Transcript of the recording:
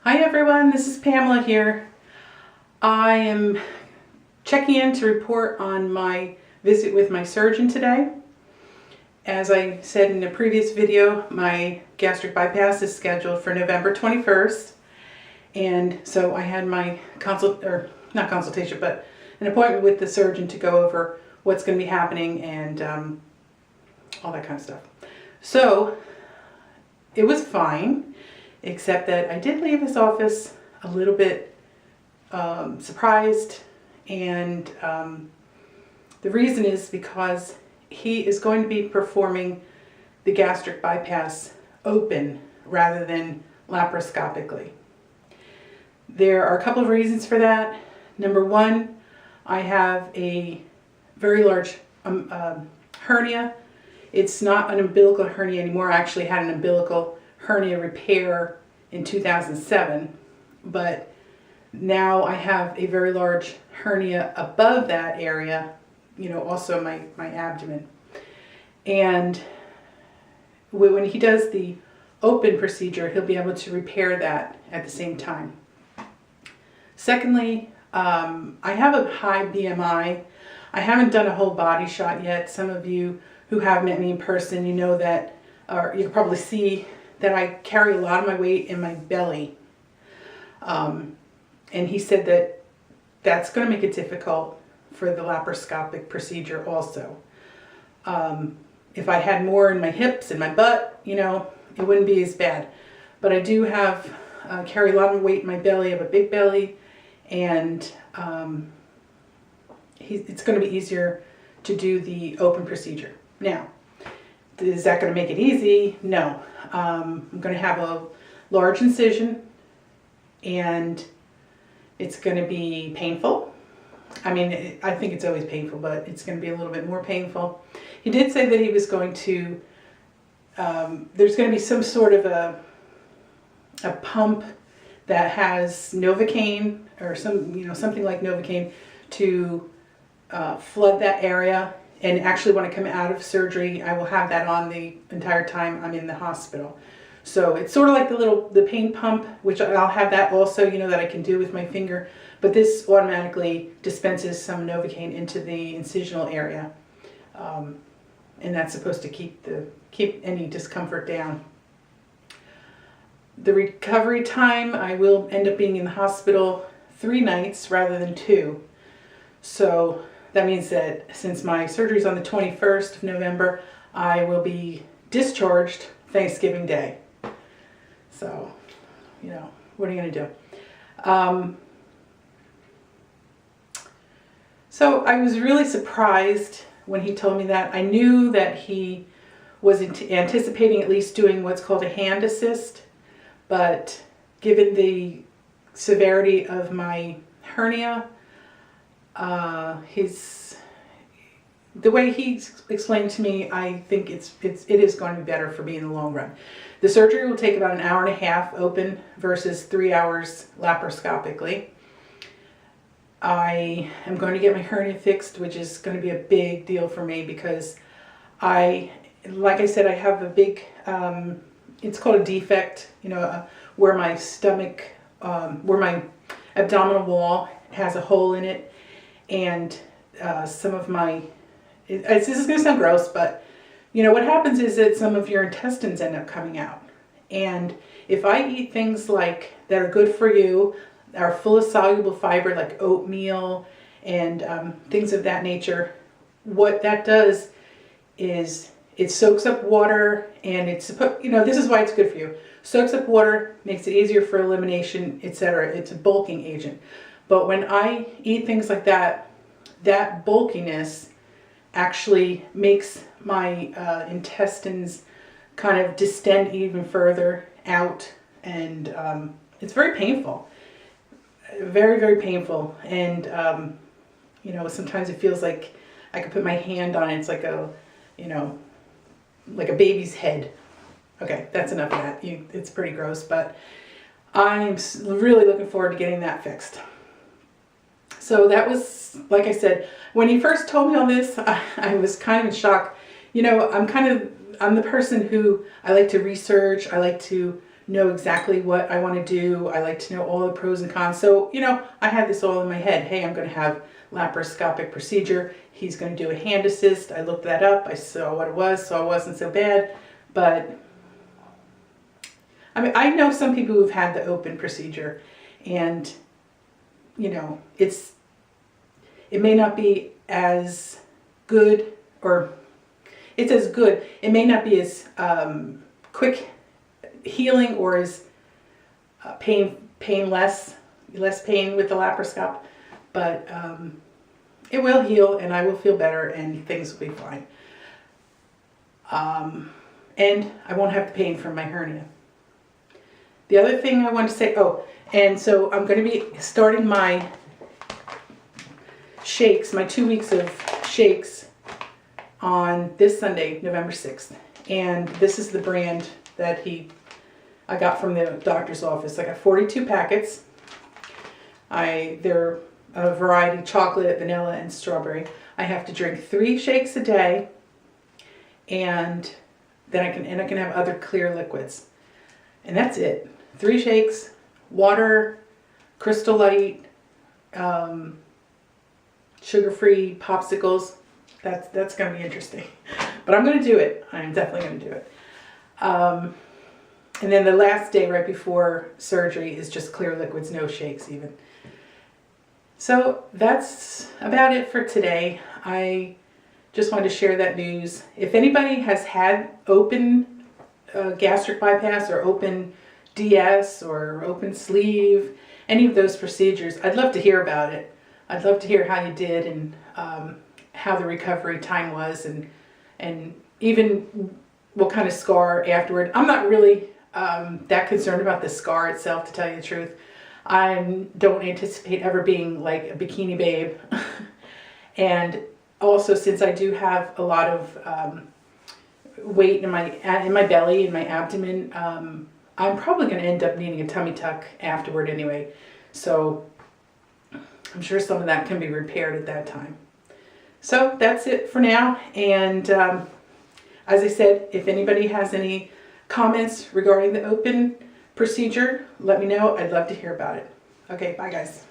Hi everyone, this is Pamela here. I am checking in to report on my visit with my surgeon today. As I said in a previous video, my gastric bypass is scheduled for November 21st. And so I had my not consultation, but an appointment with the surgeon to go over what's going to be happening and all that kind of stuff. So it was fine, except that I did leave his office a little bit surprised, and the reason is because he is going to be performing the gastric bypass open rather than laparoscopically. There are a couple of reasons for that. Number one, I have a very large hernia. It's not an umbilical hernia anymore. I actually had an umbilical hernia repair in 2007, but now I have a very large hernia above that area, also my abdomen. And when he does the open procedure, he'll be able to repair that at the same time. Secondly, I have a high BMI. I haven't done a whole body shot yet. Some of you who have met me in person, you know that, or you can probably see that I carry a lot of my weight in my belly. And he said that that's going to make it difficult for the laparoscopic procedure also. If I had more in my hips and my butt, it wouldn't be as bad. But I do have, carry a lot of weight in my belly. I have a big belly, and it's going to be easier to do the open procedure. Now, is that going to make it easy? No. I'm going to have a large incision, and it's going to be painful. I mean, I think it's always painful, but it's going to be a little bit more painful. He did say that he was going to, there's going to be some sort of a pump that has Novocaine or something like Novocaine to flood that area. And actually, when I come out of surgery, I will have that on the entire time I'm in the hospital. So it's sort of like the pain pump, which I'll have that also, that I can do with my finger. But this automatically dispenses some Novocaine into the incisional area, and that's supposed to keep any discomfort down. The recovery time, I will end up being in the hospital 3 nights rather than 2. So that means that since my surgery is on the 21st of November, I will be discharged Thanksgiving Day. So, what are you going to do? So I was really surprised when he told me that. I knew that he was anticipating at least doing what's called a hand assist, but given the severity of my hernia, the way he explained to me, I think it is going to be better for me in the long run. The surgery will take about 1.5 hours open versus 3 hours laparoscopically. I am going to get my hernia fixed, which is going to be a big deal for me because like I said, I have a big, it's called a defect, where my stomach, where my abdominal wall has a hole in it. And some of my, this is going to sound gross, but what happens is that some of your intestines end up coming out. And if I eat things that are good for you, are full of soluble fiber like oatmeal and things of that nature, what that does is it soaks up water, and this is why it's good for you. Soaks up water, makes it easier for elimination, etc. It's a bulking agent. But when I eat things like that, that bulkiness actually makes my intestines kind of distend even further out, and it's very painful. Very, very painful. And, sometimes it feels like I could put my hand on it. It's like like a baby's head. Okay, that's enough of that. It's pretty gross, but I'm really looking forward to getting that fixed. So that was, like I said, when he first told me all this, I was kind of in shock. I'm the person who, I like to research, I like to know exactly what I want to do. I like to know all the pros and cons. So, I had this all in my head. Hey, I'm going to have laparoscopic procedure. He's going to do a hand assist. I looked that up. I saw what it was, so it wasn't so bad. But, I mean, I know some people who've had the open procedure, and, it may not be as good, or it's as good. It may not be as quick healing or as less pain with the laparoscope, but it will heal and I will feel better and things will be fine. And I won't have the pain from my hernia. The other thing I want to say, and so I'm going to be starting my shakes, my 2 weeks of shakes on this Sunday, November 6th. And this is the brand that I got from the doctor's office. I got 42 packets. They're a variety: chocolate, vanilla, and strawberry. I have to drink 3 shakes a day, and then I can have other clear liquids. And that's it. 3 shakes, water, Crystal Light, sugar-free popsicles. That's going to be interesting. But I'm going to do it. I'm definitely going to do it. And then the last day right before surgery is just clear liquids, no shakes even. So that's about it for today. I just wanted to share that news. If anybody has had open gastric bypass or open DS or open sleeve, any of those procedures, I'd love to hear about it. I'd love to hear how you did and how the recovery time was, and even what kind of scar afterward. I'm not really that concerned about the scar itself, to tell you the truth. I don't anticipate ever being like a bikini babe. And also, since I do have a lot of weight in my belly, in my abdomen, I'm probably going to end up needing a tummy tuck afterward anyway. So I'm sure some of that can be repaired at that time. So that's it for now. And as I said, if anybody has any comments regarding the open procedure, let me know. I'd love to hear about it. Okay, bye guys.